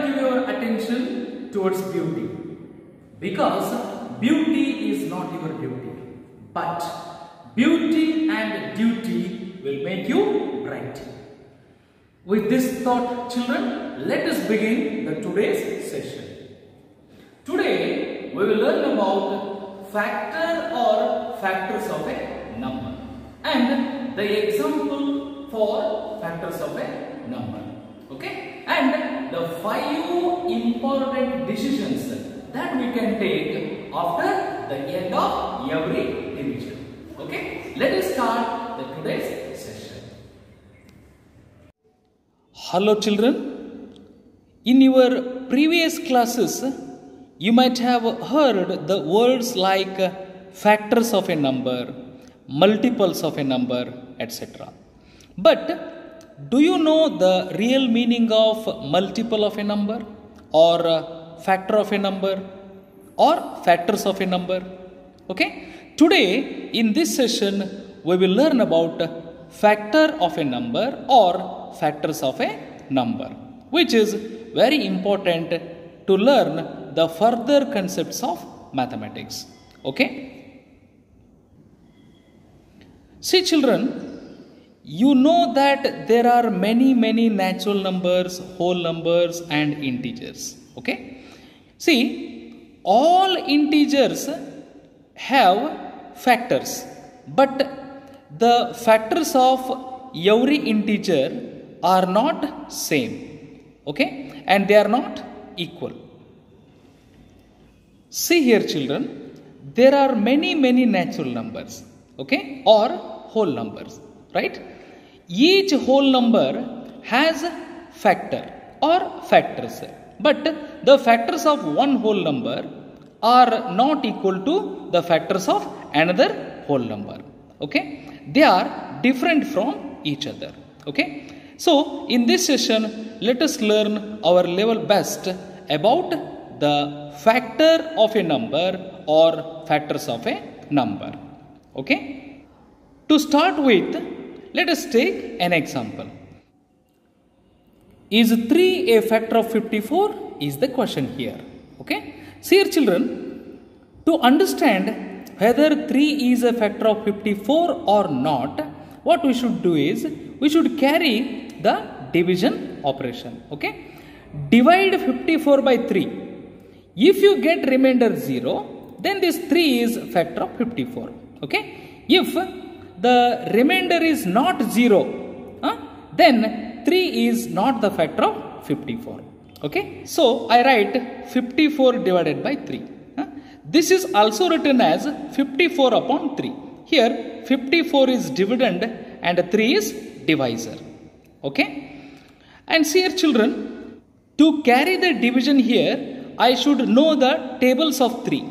give your attention towards beauty, because beauty is not your duty, but beauty and duty will make you bright. With this thought, children, let us begin the today's session. Today we will learn about factor or factors of a number and the example for factors of a number. Okay, and the 5 important decisions that we can take after the end of every division. Okay, let us start the today's session. Hello children, in your previous classes you might have heard the words like factors of a number, multiples of a number, etc. But do you know the real meaning of multiple of a number or factor of a number or factors of a number? Okay, today in this session we will learn about factor of a number or factors of a number, which is very important to learn the further concepts of mathematics. Okay, see children, you know that there are many natural numbers, whole numbers and integers. Okay, see, all integers have factors, but the factors of every integer are not same. Okay, and they are not equal. See here children, there are many natural numbers, okay, or whole numbers, right? Each whole number has factor or factors, but the factors of one whole number are not equal to the factors of another whole number. Okay, they are different from each other. Okay, so in this session let us learn our level best about the factor of a number or factors of a number. Okay, to start with, let us take an example. Is 3 a factor of 54? Is the question here. Okay, see here children, to understand whether 3 is a factor of 54 or not, what we should do is we should carry the division operation. Okay, divide 54 by 3. If you get remainder 0, then this 3 is factor of 54. Okay, if the remainder is not 0, then 3 is not the factor of 54. Okay, so I write 54 divided by 3. This is also written as 54 upon 3. Here 54 is dividend and 3 is divisor. Okay, and see here children, to carry the division here I should know the tables of 3.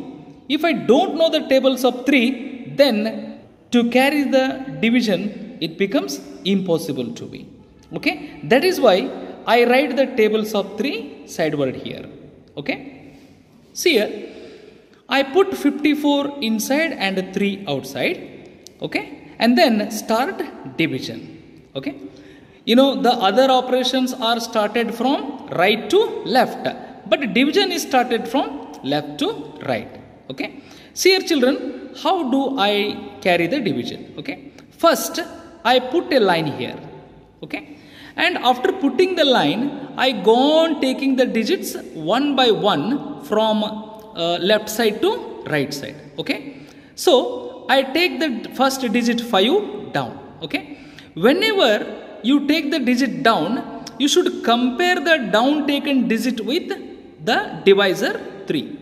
If I don't know the tables of 3, then to carry the division it becomes impossible to be. Okay, that is why I write the tables of 3 sideward here. Okay, see here, I put 54 inside and 3 outside. Okay, and then start division. Okay, you know the other operations are started from right to left, but division is started from left to right. Okay, see here children, how do I carry the division? Okay, first I put a line here. Okay, and after putting the line I go on taking the digits one by one from left side to right side. Okay, so I take the first digit 5 down. Okay, whenever you take the digit down, you should compare the down taken digit with the divisor 3.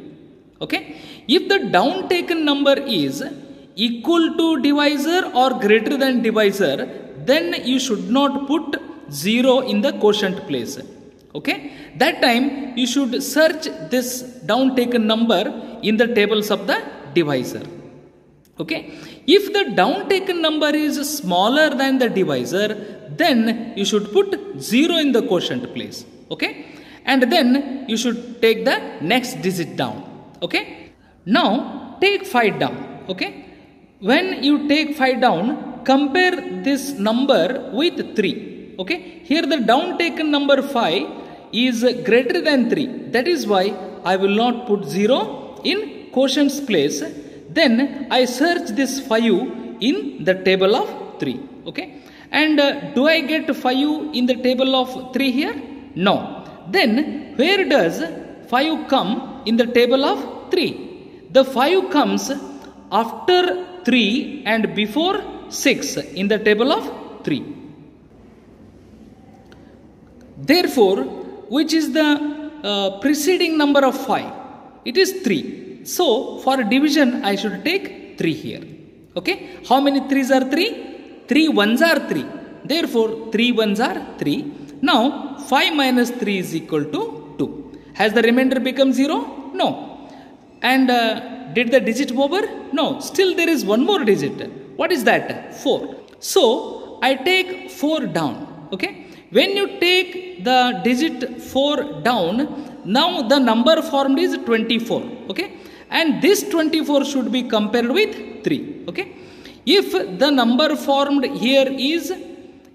Okay, if the down taken number is equal to divisor or greater than divisor, then you should not put 0 in the quotient place. Okay, that time you should search this down taken number in the tables of the divisor. Okay, if the down taken number is smaller than the divisor, then you should put 0 in the quotient place. Okay, and then you should take the next digit down. Okay, now take 5 down. Okay, when you take 5 down, compare this number with 3. Okay, here the down taken number 5 is greater than 3. That is why I will not put 0 in quotient's place. Then I search this 5 in the table of 3. Okay. And do I get 5 in the table of 3 here? No. Then where does 5 come in the table of 3? The 5 comes after 3 and before 6 in the table of 3. Therefore, which is the preceding number of 5? It is 3. So, for division, I should take 3 here. Okay. How many 3s are 3? 3 1s are 3. Therefore, 3 1s are 3. Now, 5 minus 3 is equal to 2. Has the remainder become 0? No. And did the digit over? No. Still there is one more digit. What is that? 4. So, I take 4 down. Okay. When you take the digit 4 down, now the number formed is 24. Okay. And this 24 should be compared with 3. Okay. If the number formed here is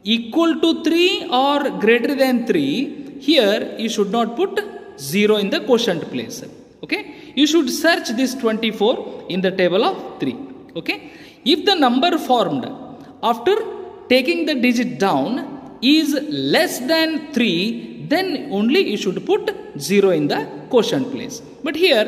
equal to 3 or greater than 3, here you should not put 0 in the quotient place. Okay. You should search this 24 in the table of 3. Okay. If the number formed after taking the digit down is less than 3, then only you should put 0 in the quotient place. But here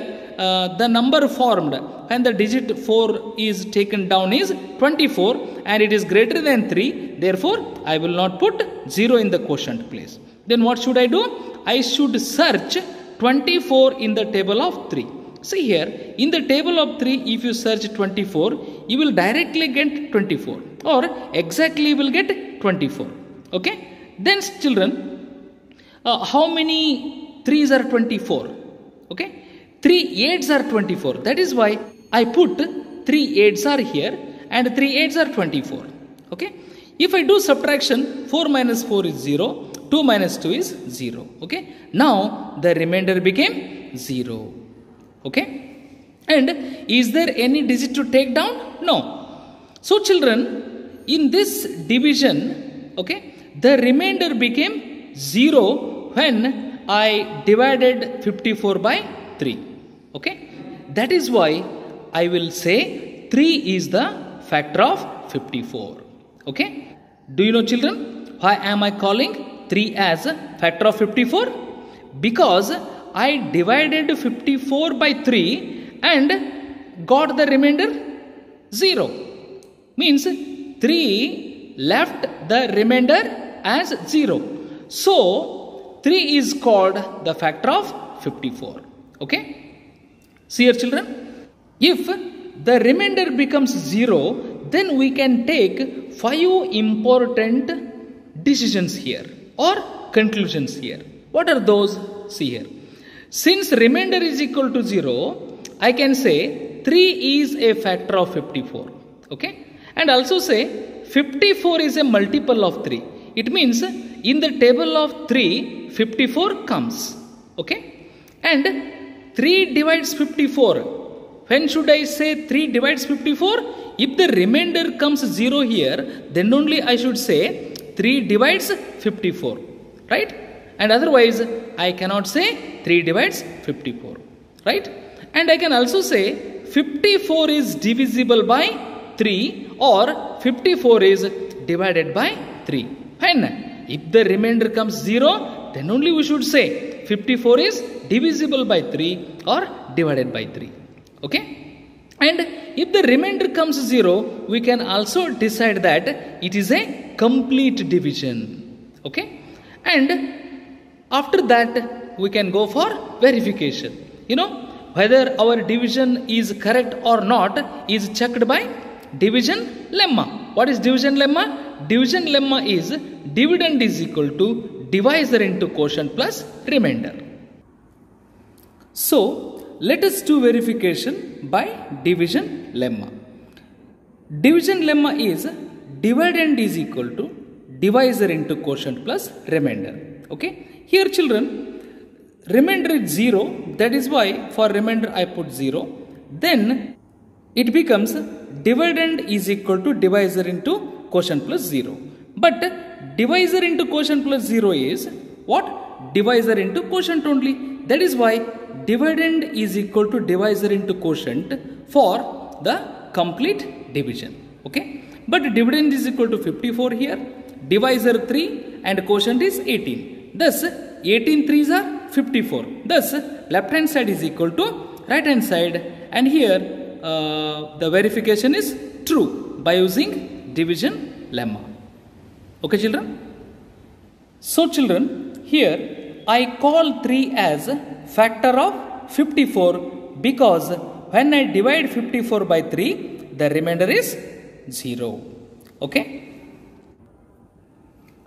the number formed when the digit 4 is taken down is 24 and it is greater than 3. Therefore, I will not put 0 in the quotient place. Then what should I do? I should search 24 in the table of 3. See here, in the table of 3, if you search 24, you will directly get 24 or exactly you will get 24. Okay. Then children, how many 3s are 24? Okay. 3 8s are 24. That is why I put 3 8s are here and 3 8s are 24. Okay. If I do subtraction, 4 minus 4 is 0, 2 minus 2 is 0. Okay. Now the remainder became 0. Okay. And is there any digit to take down? No. So children, in this division, okay, the remainder became 0 when I divided 54 by 3. Okay. That is why I will say 3 is the factor of 54. Okay. Do you know children, why am I calling 3 as a factor of 54? Because I divided 54 by 3 and got the remainder 0. Means 3 left the remainder as 0. So 3 is called the factor of 54. Okay. See here children, if the remainder becomes 0, then we can take 5 important decisions here or conclusions here. What are those? See here. Since remainder is equal to 0, I can say 3 is a factor of 54. Okay. And also say 54 is a multiple of 3. It means in the table of 3, 54 comes. Okay. And 3 divides 54. When should I say 3 divides 54? If the remainder comes 0 here, then only I should say 3 divides 54. Right? And otherwise, I cannot say 3 divides 54. Right? And I can also say 54 is divisible by 3 or 54 is divided by 3. When? If the remainder comes 0, then only we should say 54 is divisible by 3 or divided by 3. Okay. And if the remainder comes 0, we can also decide that it is a complete division. Okay. And after that, we can go for verification. You know, whether our division is correct or not is checked by division lemma. What is division lemma? Division lemma is dividend is equal to divisor into quotient plus remainder. So, let us do verification by division lemma. Division lemma is dividend is equal to divisor into quotient plus remainder. Okay. Here children, remainder is 0. That is why for remainder I put 0. Then it becomes dividend is equal to divisor into quotient plus 0. But divisor into quotient plus 0 is what? divisor into quotient only. That is why dividend is equal to divisor into quotient for the complete division. Okay. But dividend is equal to 54 here. Divisor 3 and quotient is 18. Thus 18 3s are 54. Thus left hand side is equal to right hand side, and here the verification is true by using division lemma. Okay children. So children, here I call 3 as factor of 54 because when I divide 54 by 3, the remainder is 0. Okay.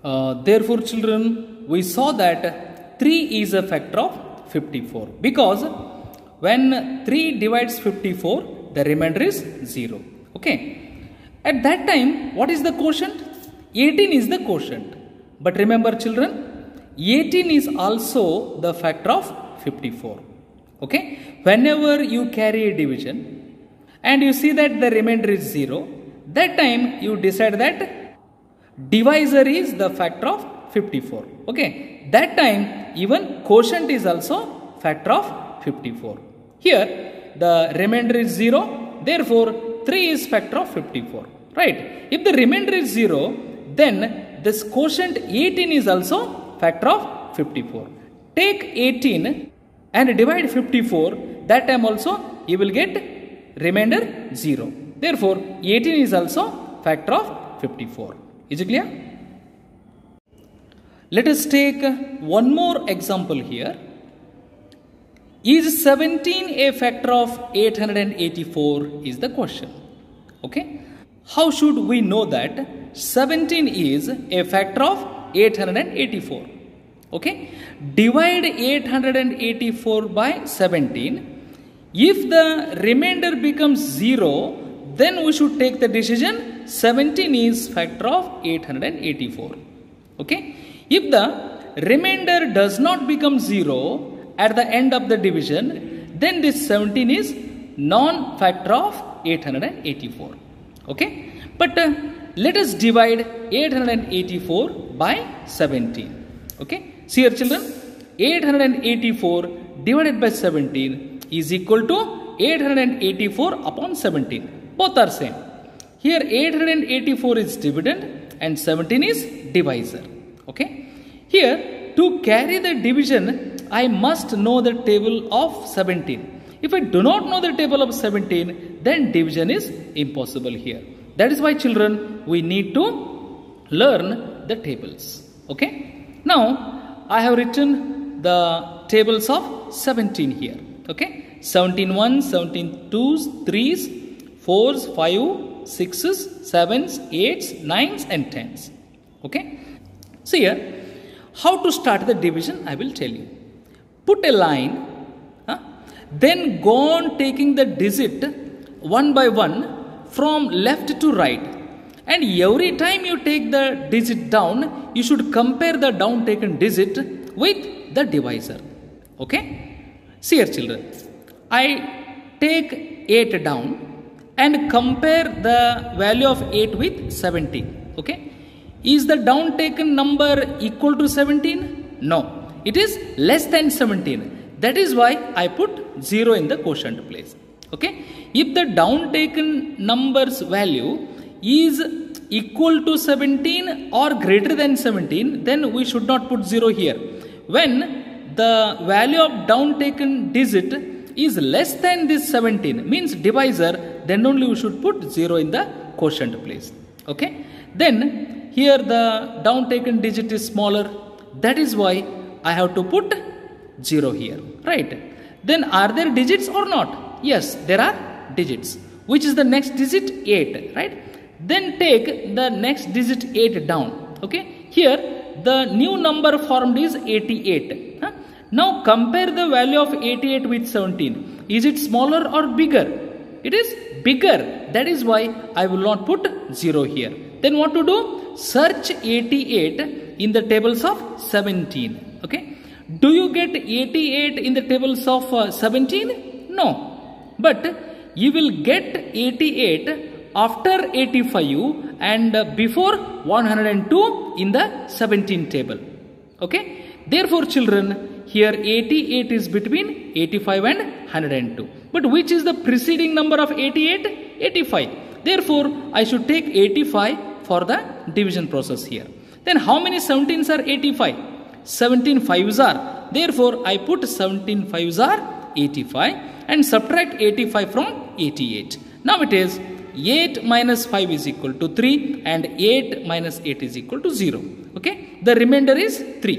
Therefore children, we saw that 3 is a factor of 54 because when 3 divides 54, the remainder is 0. Okay. At that time, what is the quotient? 18 is the quotient. But remember children, 18 is also the factor of 54. Okay. Whenever you carry a division and you see that the remainder is 0, that time you decide that divisor is the factor of 54. Okay. That time even quotient is also factor of 54. Here the remainder is 0. Therefore 3 is factor of 54. Right. If the remainder is 0, then this quotient 18 is also factor of 54. Take 18 and divide 54. That time also you will get remainder 0. Therefore 18 is also factor of 54. Is it clear? Let us take one more example here. Is 17 a factor of 884 is the question. Okay. How should we know that 17 is a factor of 884? Okay. Divide 884 by 17. If the remainder becomes 0, then we should take the decision 17 is factor of 884. Okay. If the remainder does not become 0 at the end of the division, then this 17 is non-factor of 884. Okay. But let us divide 884 by 17. Okay. See here children, 884 divided by 17 is equal to 884 upon 17. Both are same. Here 884 is dividend and 17 is divisor. Okay. Here to carry the division, I must know the table of 17. If I do not know the table of 17, then division is impossible here. That is why children, we need to learn the tables. Okay. Now I have written the tables of 17 here. Okay. 17 1s, 17 2s, 3s, 4s, 5s, 6s, 7s, 8s, 9s and 10s. Okay. So here, how to start the division I will tell you. Put a line, then go on taking the digit one by one from left to right, and every time you take the digit down, you should compare the down taken digit with the divisor. Okay. See here children, I take 8 down and compare the value of 8 with 17. Okay. Is the down taken number equal to 17? No, it is less than 17. That is why I put 0 in the quotient place. Okay. If the down taken number's value is equal to 17 or greater than 17, then we should not put 0 here. When the value of down taken digit is less than this 17, means divisor, then only we should put 0 in the quotient place. Okay. Then here the down taken digit is smaller. That is why I have to put 0 here. Right. Then are there digits or not? Yes, there are digits. Which is the next digit? 8. Right. Then take the next digit 8 down. Okay. Here the new number formed is 88. Now compare the value of 88 with 17. Is it smaller or bigger? It is bigger. That is why I will not put 0 here. Then what to do? Search 88 in the tables of 17. Okay. Do you get 88 in the tables of 17? No. But you will get 88 after 85 and before 102 in the 17 table. Okay. Therefore, children, here 88 is between 85 and 102. But which is the preceding number of 88? 85. Therefore, I should take 85 for the division process here. Then how many 17s are 85? 17 5s are. Therefore, I put 17 5s are 85 and subtract 85 from 88. Now it is 8 minus 5 is equal to 3 and 8 minus 8 is equal to 0. Okay. The remainder is 3.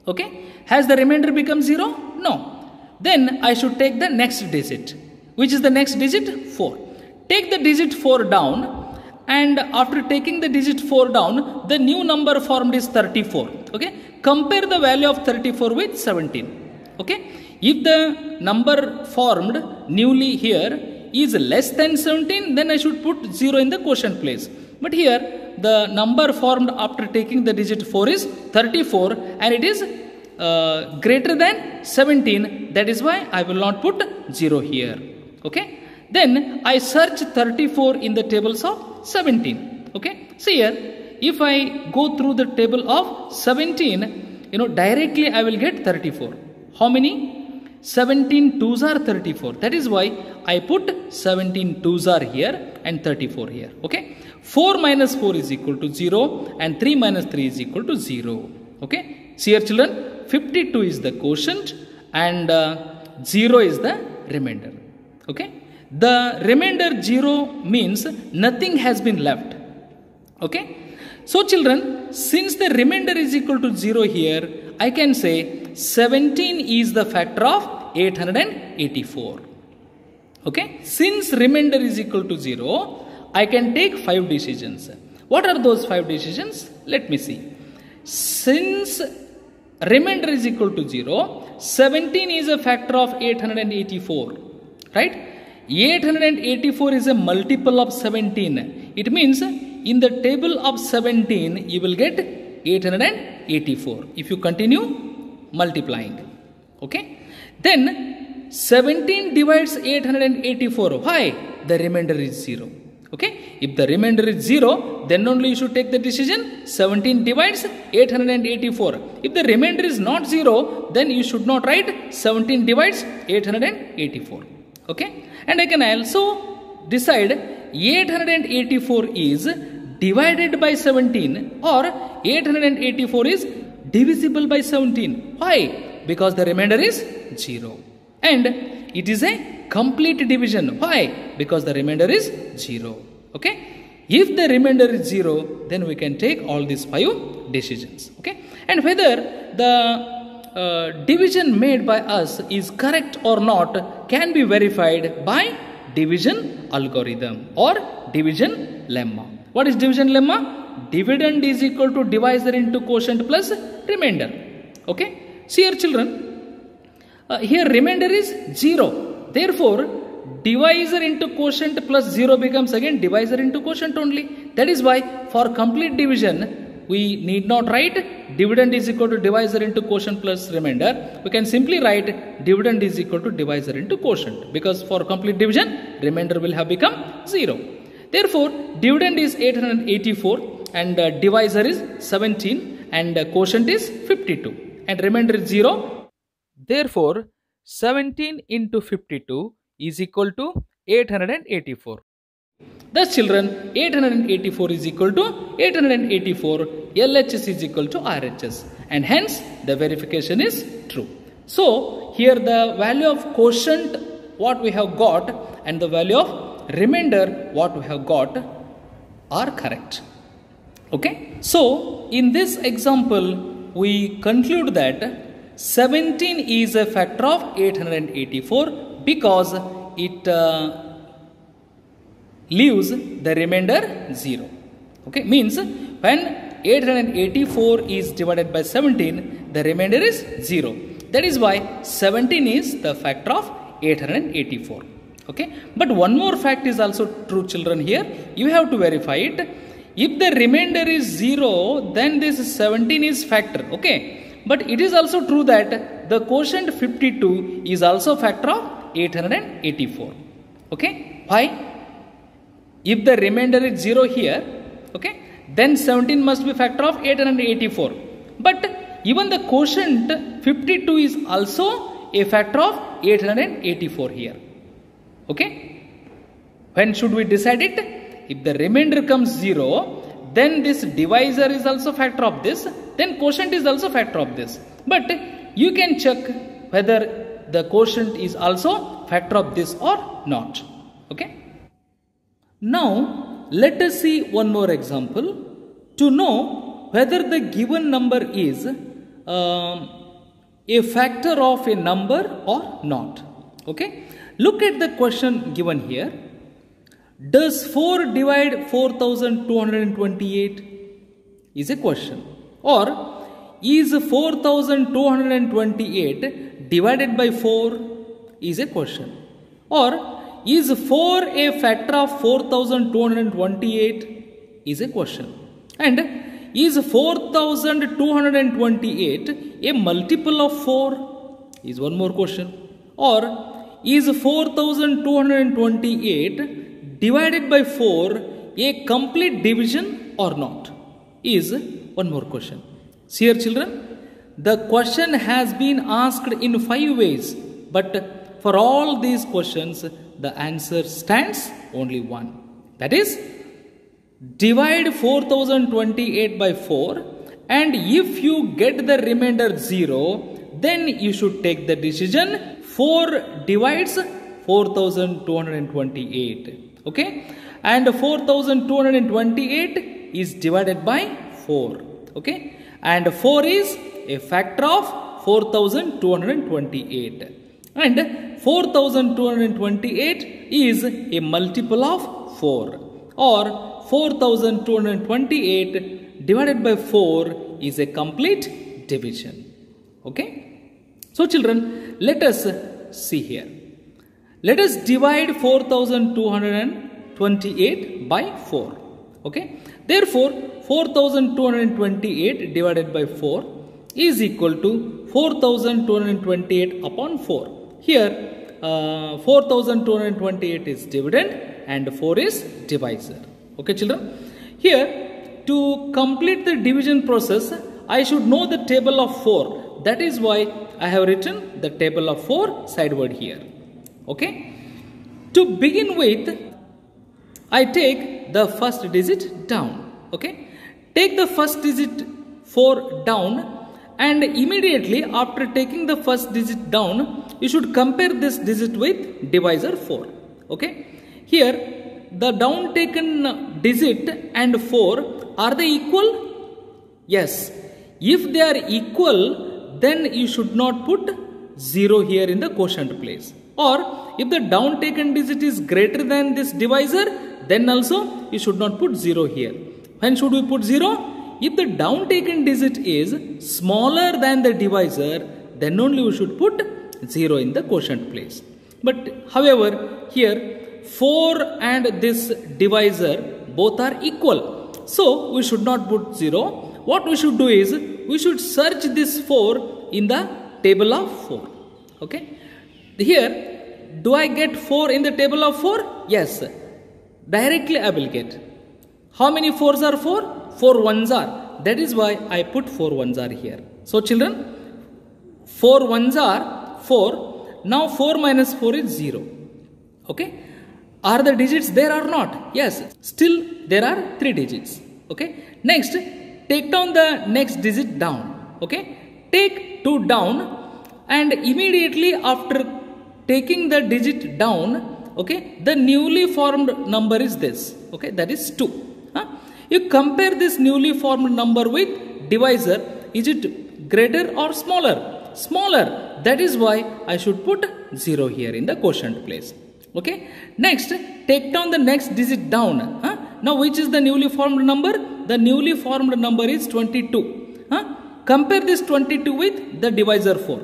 Okay. Has the remainder become 0? No. Then I should take the next digit. Which is the next digit? 4. Take the digit 4 down. And after taking the digit 4 down, the new number formed is 34. Okay. Compare the value of 34 with 17. Okay. If the number formed newly here is less than 17, then I should put 0 in the quotient place. But here, the number formed after taking the digit 4 is 34 and it is greater than 17. That is why I will not put 0 here. Okay. Then I search 34 in the tables of 17. Okay. See here, if I go through the table of 17, directly I will get 34. How many? 17 2s are 34. That is why I put 17 2s are here and 34 here. Okay. 4 minus 4 is equal to 0 and 3 minus 3 is equal to 0. Okay. See here, children, 52 is the quotient and 0 is the remainder. Okay. The remainder 0 means nothing has been left. Okay. So children, since the remainder is equal to 0 here, I can say 17 is the factor of 884. Okay. Since remainder is equal to 0, I can take 5 decisions. What are those 5 decisions? Let me see. Since remainder is equal to 0, 17 is a factor of 884. Right? 884 is a multiple of 17. It means in the table of 17, you will get 884 if you continue multiplying. Okay. Then 17 divides 884. Why? The remainder is 0. Okay. If the remainder is 0, then only you should take the decision 17 divides 884. If the remainder is not 0, then you should not write 17 divides 884. Okay. And I can also decide 884 is divided by 17 or 884 is divisible by 17. Why? Because the remainder is 0. And it is a complete division. Why? Because the remainder is 0. Okay. If the remainder is 0, then we can take all these 5 decisions. Okay. And whether the division made by us is correct or not can be verified by division algorithm or division lemma. What is division lemma? Dividend is equal to divisor into quotient plus remainder. Okay. See here, children, here remainder is 0. Therefore, divisor into quotient plus 0 becomes again divisor into quotient only. That is why for complete division, we need not write dividend is equal to divisor into quotient plus remainder. We can simply write dividend is equal to divisor into quotient, because for complete division, remainder will have become 0. Therefore, dividend is 884 and divisor is 17 and quotient is 52 and remainder is 0. Therefore, 17 into 52 is equal to 884. Thus, children, 884 is equal to 884, LHS is equal to RHS, and hence the verification is true. So, here the value of quotient what we have got and the value of remainder what we have got are correct. Okay. So, in this example, we conclude that 17 is a factor of 884 because it leaves the remainder 0. Okay, means when 884 is divided by 17, the remainder is 0. That is why 17 is the factor of 884. Okay, but one more fact is also true, children. Here you have to verify it. If the remainder is 0, then this 17 is factor. Okay, but it is also true that the quotient 52 is also factor of 884. Okay, why? If the remainder is 0 here, okay, then 17 must be factor of 884. But even the quotient 52 is also a factor of 884 here. Okay. When should we decide it? If the remainder comes 0, then this divisor is also factor of this, then quotient is also factor of this. But you can check whether the quotient is also factor of this or not. Okay. Now let us see one more example to know whether the given number is a factor of a number or not. Okay. Look at the question given here. Does 4 divide 4228 is a question, or is 4228 divided by 4 is a question, or is 4 a factor of 4228 is a question, and is 4228 a multiple of 4 is one more question, or is 4228 divided by 4 a complete division or not is one more question. See here children, the question has been asked in 5 ways, but for all these questions the answer stands only one. That is, divide 4028 by 4, and if you get the remainder 0, then you should take the decision 4 divides 4228. Okay, and 4228 is divided by 4. Okay, and 4 is a factor of 4228, and 4228 is a multiple of 4, or 4228 divided by 4 is a complete division. Okay. So children, let us see here. Let us divide 4228 by 4. Okay. Therefore, 4228 divided by 4 is equal to 4228 upon 4. Here, 4228 is dividend and 4 is divisor. Okay, children. Here, to complete the division process, I should know the table of 4. That is why I have written the table of 4 sideward here. Okay. To begin with, I take the first digit down. Okay. Take the first digit 4 down, and immediately after taking the first digit down, you should compare this digit with divisor 4. Okay. Here, the down taken digit and 4, are they equal? Yes. If they are equal, then you should not put 0 here in the quotient place. Or if the down taken digit is greater than this divisor, then also you should not put 0 here. When should we put 0? If the down taken digit is smaller than the divisor, then only we should put 0 in the quotient place. But however, here 4 and this divisor both are equal. So we should not put 0. What we should do is, we should search this 4 in the table of 4. Okay. Here, do I get 4 in the table of 4? Yes. Directly I will get. How many 4s are 4? 4 ones are. That is why I put 4 ones are here. So children, 4 ones are 4. Now 4 minus 4 is 0. Okay. Are the digits there or not? Yes. Still there are 3 digits. Okay. Next, take down the next digit down. Okay. Take 2 down, and immediately after taking the digit down, okay, the newly formed number is this. Okay. That is 2. You compare this newly formed number with divisor. Is it greater or smaller? Smaller. That is why I should put 0 here in the quotient place. Okay. Next, take down the next digit down. Now, which is the newly formed number? The newly formed number is 22. Compare this 22 with the divisor 4.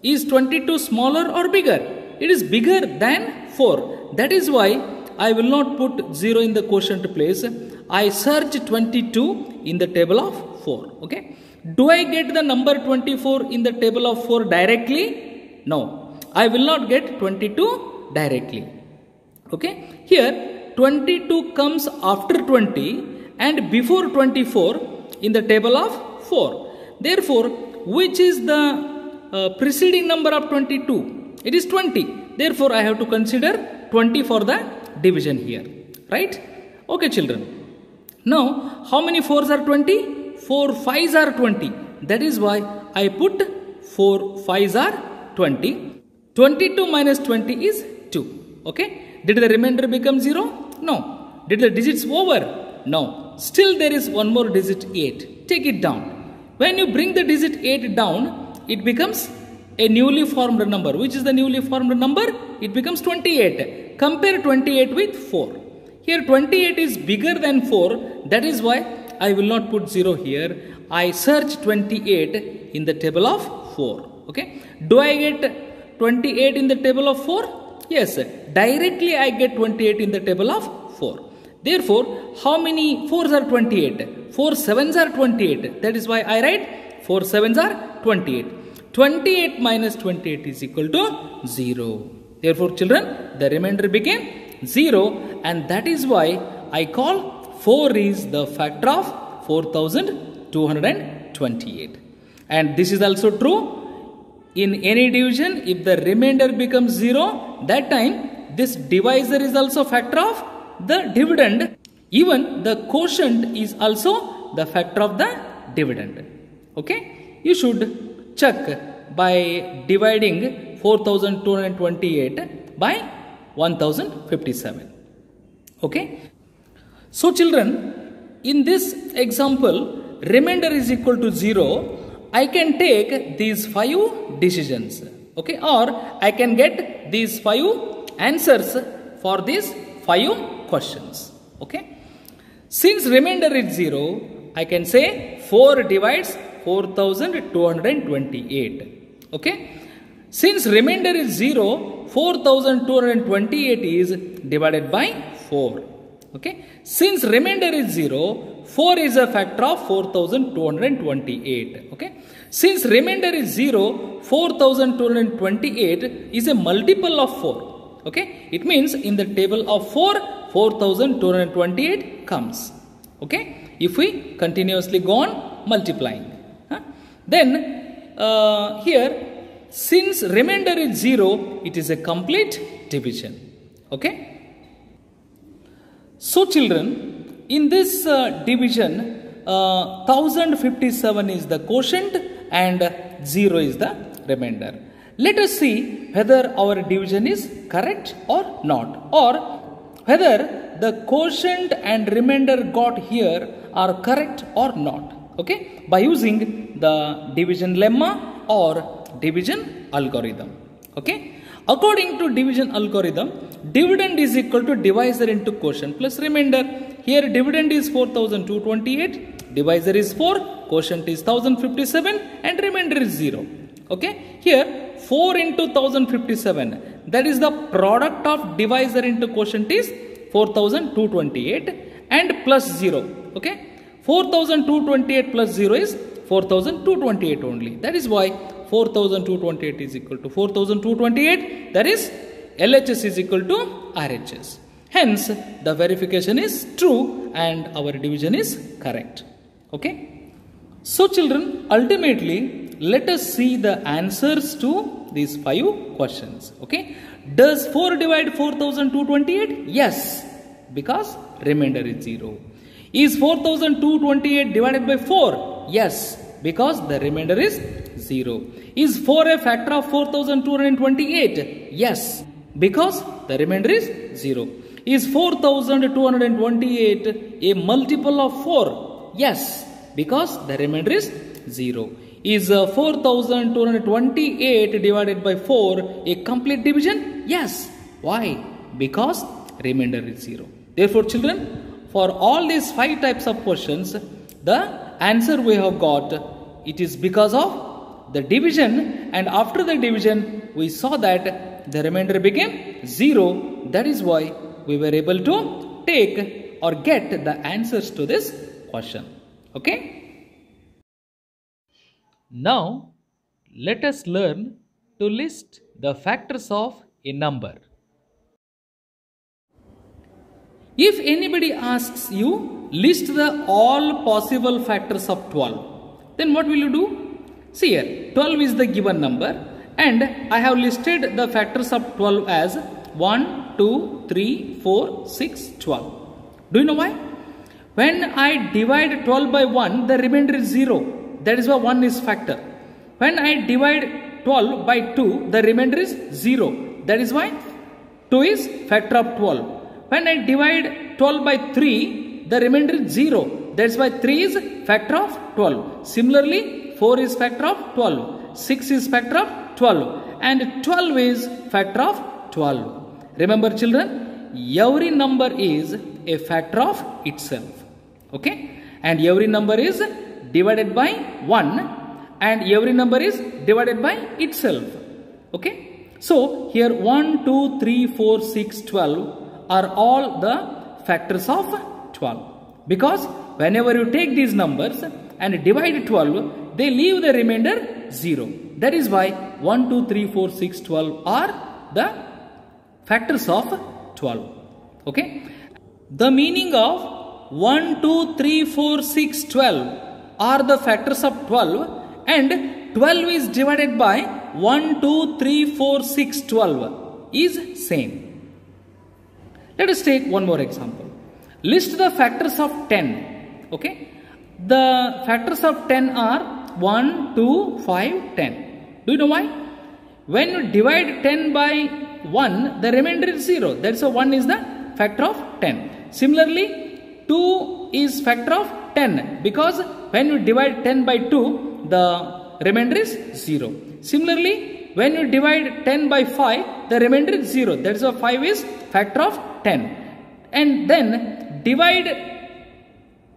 Is 22 smaller or bigger? It is bigger than 4. That is why I will not put 0 in the quotient place. I search 22 in the table of 4. Okay. Do I get the number 24 in the table of 4 directly? No. I will not get 22 directly. Okay. Here 22 comes after 20 and before 24 in the table of 4. Therefore, which is the preceding number of 22? It is 20. Therefore, I have to consider 20 for the division here. Right? Okay, children. Now, how many 4s are 20? 4 5s are 20. That is why I put 4 5s are 20. 22 minus 20 is 2. Okay. Did the remainder become 0? No. Did the digits over? No. Still there is one more digit 8. Take it down. When you bring the digit 8 down, it becomes a newly formed number. Which is the newly formed number? It becomes 28. Compare 28 with 4. Here 28 is bigger than 4. That is why I will not put 0 here. I search 28 in the table of 4. Okay. Do I get 28 in the table of 4? Yes. Directly I get 28 in the table of 4. Therefore, how many 4s are 28? 4 7s are 28. That is why I write 4 7s are 28. 28 minus 28 is equal to 0. Therefore, children, the remainder became 0, and that is why I call 4 is the factor of 4228. And this is also true in any division. If the remainder becomes 0, that time this divisor is also factor of the dividend. Even the quotient is also the factor of the dividend. Okay, you should check by dividing 4228 by 1057. Okay. So children, in this example, remainder is equal to 0. I can take these 5 decisions. Okay. Or I can get these 5 answers for these 5 questions. Okay. Since remainder is 0, I can say 4 divides 4228. Okay. Since remainder is 0, 4228 is divided by 4. Okay. Since remainder is 0, 4 is a factor of 4228. Okay. Since remainder is 0, 4228 is a multiple of 4. Okay. It means in the table of 4, 4228 comes. Okay. If we continuously go on multiplying. Then here, since remainder is 0, it is a complete division. Okay. So children, in this division, 1057 is the quotient and 0 is the remainder. Let us see whether our division is correct or not, or whether the quotient and remainder got here are correct or not. Okay, by using the division lemma or division algorithm. Okay, according to division algorithm, dividend is equal to divisor into quotient plus remainder. Here dividend is 4228, divisor is 4, quotient is 1057 and remainder is 0. Okay, here 4 into 1057, that is the product of divisor into quotient is 4228 and plus 0. Okay, 4228 plus 0 is 4228 only. That is why 4228 is equal to 4228. That is LHS is equal to RHS. Hence, the verification is true and our division is correct. Okay. So children, ultimately, let us see the answers to these 5 questions. Okay. Does 4 divide 4228? Yes, because remainder is 0. Is 4228 divided by 4? Yes, because the remainder is 0. Is 4 a factor of 4228? Yes, because the remainder is 0. Is 4228 a multiple of 4? Yes, because the remainder is 0. Is 4228 divided by 4 a complete division? Yes. Why? Because remainder is 0. Therefore, children, for all these 5 types of questions, the answer we have got, it is because of the division, and after the division, we saw that the remainder became 0. That is why we were able to take or get the answers to this question. Okay? Now, let us learn to list the factors of a number. If anybody asks you, list the all possible factors of 12, then what will you do? See here, 12 is the given number and I have listed the factors of 12 as 1, 2, 3, 4, 6, 12. Do you know why? When I divide 12 by 1, the remainder is 0. That is why 1 is factor. When I divide 12 by 2, the remainder is 0. That is why 2 is factor of 12. When I divide 12 by 3, the remainder is 0. That is why 3 is factor of 12. Similarly, 4 is factor of 12. 6 is factor of 12. And 12 is factor of 12. Remember children, every number is a factor of itself. Okay? And every number is divided by 1. And every number is divided by itself. Okay? So, here 1, 2, 3, 4, 6, 12 are all the factors of 12. Because whenever you take these numbers and divide 12, they leave the remainder 0. That is why 1, 2, 3, 4, 6, 12 are the factors of 12. Okay? The meaning of 1, 2, 3, 4, 6, 12 are the factors of 12 and 12 is divided by 1, 2, 3, 4, 6, 12 is same. Let us take one more example. List the factors of 10. Okay? The factors of 10 are 1, 2, 5, 10. Do you know why? When you divide 10 by 1, the remainder is 0. That's why 1 is the factor of 10. Similarly, 2 is factor of 10 because when you divide 10 by 2, the remainder is 0. Similarly, when you divide 10 by 5, the remainder is 0. That's why 5 is factor of 10. And then divide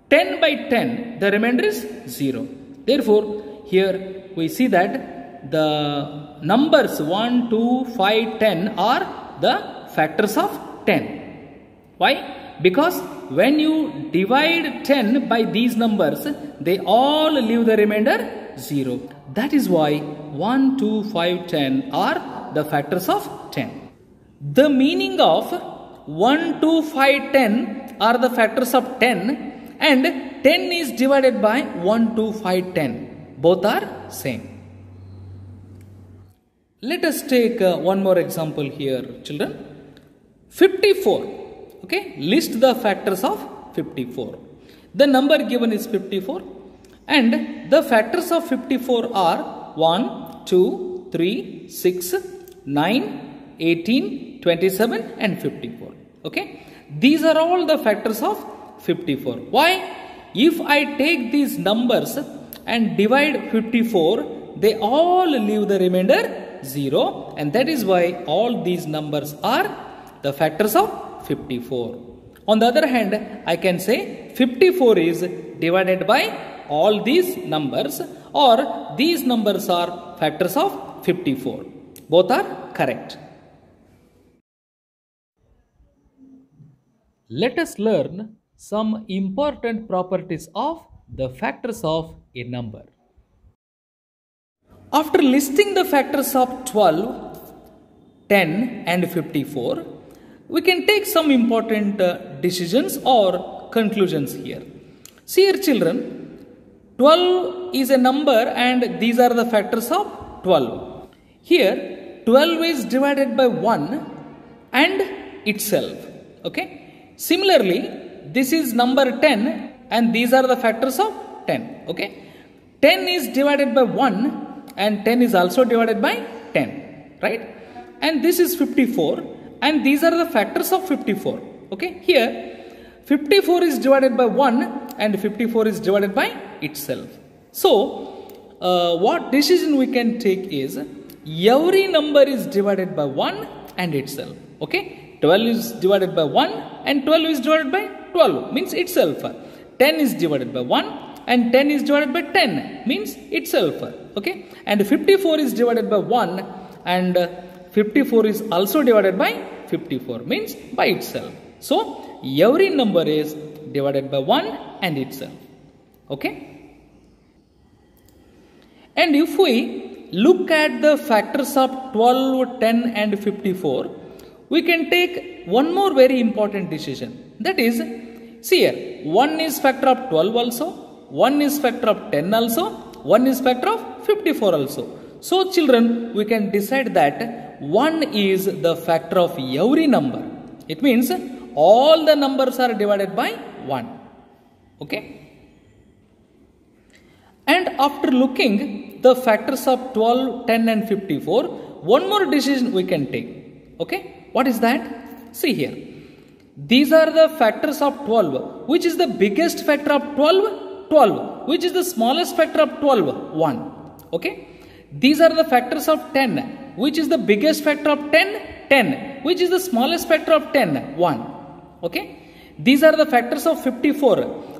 10 by 10, the remainder is 0. Therefore, here we see that the numbers 1, 2, 5, 10 are the factors of 10. Why? Because when you divide 10 by these numbers, they all leave the remainder 0. That is why 1, 2, 5, 10 are the factors of 10. The meaning of 1, 2, 5, 10 are the factors of 10 and 10 is divided by 1, 2, 5, 10. Both are same. Let us take one more example here, children. 54. Okay, list the factors of 54. The number given is 54 and the factors of 54 are 1, 2, 3, 6, 9, 18, 27 and 54. Okay, these are all the factors of 54. Why? If I take these numbers and divide 54, they all leave the remainder 0 and that is why all these numbers are the factors of 54. On the other hand, I can say 54 is divided by all these numbers or these numbers are factors of 54. Both are correct. Let us learn some important properties of the factors of a number. After listing the factors of 12, 10 and 54, we can take some important decisions or conclusions here. See here children, 12 is a number and these are the factors of 12. Here 12 is divided by 1 and itself. Okay. Similarly, this is number 10 and these are the factors of 10. Okay. 10 is divided by 1 and 10 is also divided by 10. Right. And this is 54. And these are the factors of 54. Okay. Here 54 is divided by 1 and 54 is divided by itself. So what decision we can take is every number is divided by 1 and itself. Okay. 12 is divided by 1 and 12 is divided by 12 means itself. 10 is divided by 1 and 10 is divided by 10 means itself. Okay. And 54 is divided by 1 and 54 is also divided by 54 means by itself. So every number is divided by 1 and itself. Okay. And if we look at the factors of 12, 10 and 54, we can take one more very important decision. That is, see here, 1 is factor of 12 also, 1 is factor of 10 also, 1 is factor of 54 also. So children, we can decide that 1 is the factor of every number. It means all the numbers are divided by 1. Okay. And after looking the factors of 12, 10 and 54, one more decision we can take. Okay. What is that? See here. These are the factors of 12. Which is the biggest factor of 12? 12. Which is the smallest factor of 12? 1. Okay. These are the factors of 10. Which is the biggest factor of 10? 10. Which is the smallest factor of 10? 1. Okay. These are the factors of 54.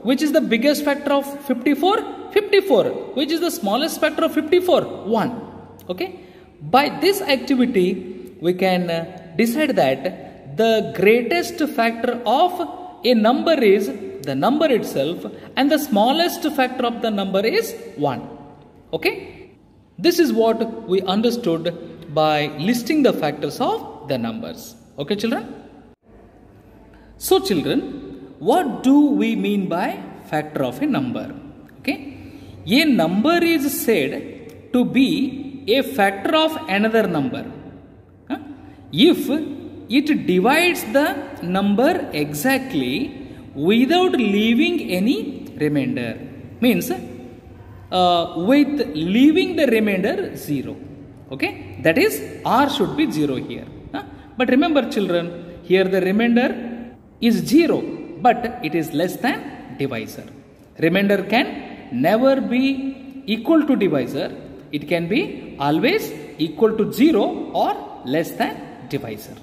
Which is the biggest factor of 54? 54. Which is the smallest factor of 54? 1. Okay. By this activity, we can decide that the greatest factor of a number is the number itself and the smallest factor of the number is 1. Okay. This is what we understood by listing the factors of the numbers. Okay, children? So, children, what do we mean by factor of a number? Okay. A number is said to be a factor of another number if it divides the number exactly without leaving any remainder. Means with leaving the remainder 0. Okay. That is R should be 0 here. But remember children, here the remainder is 0, but it is less than divisor. Remainder can never be equal to divisor. It can be always equal to 0 or less than divisor.